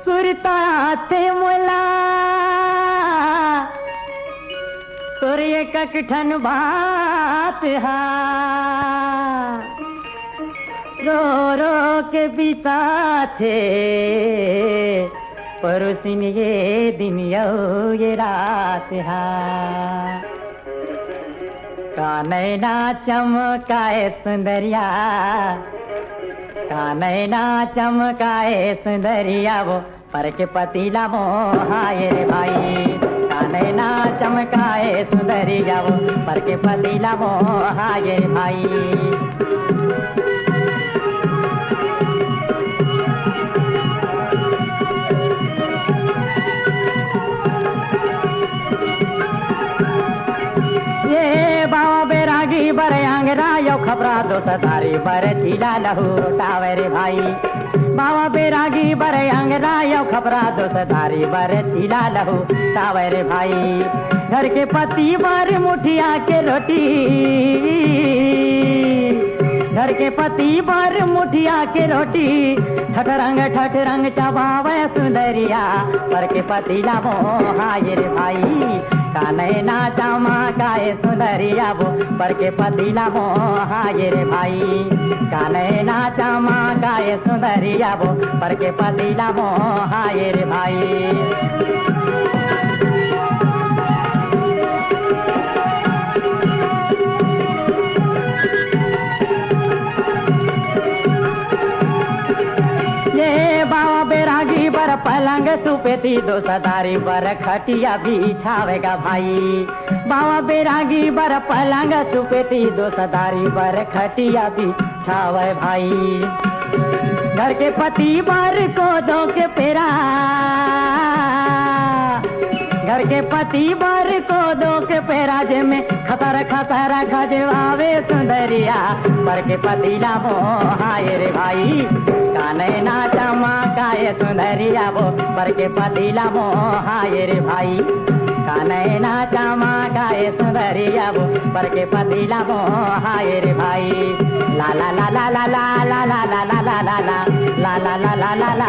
सुरता मुला सूर्य ककठन बात हा रो रो के बीता थे परोसिन ये दिन ये रात हा कानैना चमकाए सुंदरिया कानैना चमकाए सुंदरिया वो पर के पतीला मोहाए रे भाई कानैना चमकाए सुंदरिया वो पर के पतीला मोहाए रे भाई। बर आंगरा यो खबरा दो सतारी बर चीला लहू टावे रे भाई बाबा बेरागी बर आंगरा यो खबरा दो सतारी बर चीला लहू टावे रे भाई। घर के पति बर मुठिया के रोटी घर के पति बर मुठिया के रोटी ठठ रंग चबावे सुंदरिया पर के पतीला मोहाए रे भाई कानैना चमकाए सुंदरिया वो पर के पतीला मोहाए रे भाई कानैना चमकाए सुंदरिया वो पर के पतीला मोहाए रे भाई। बर पलंग सुपेती दो सदारी बर खटिया बिछावेगा भाई बाबा बेरागी बर पलंग सुपेती दो सदारी बर खटिया बिछावे भाई। घर के पति बर को दो के पेरा घर के पति बर को दो के पेरा जे में खतर खजवावे सुंदरिया पर के पतीला मोहाए रे भाई कानैना चमकाए सुंदरिया वो पर के पतीला मोहाए रे भाई कानैना चमकाए सुंदरिया वो पर के पतीला मोहाए रे भाई ला ला ला ला ला ला ला ला ला ला ला ला ला ला ला ला ला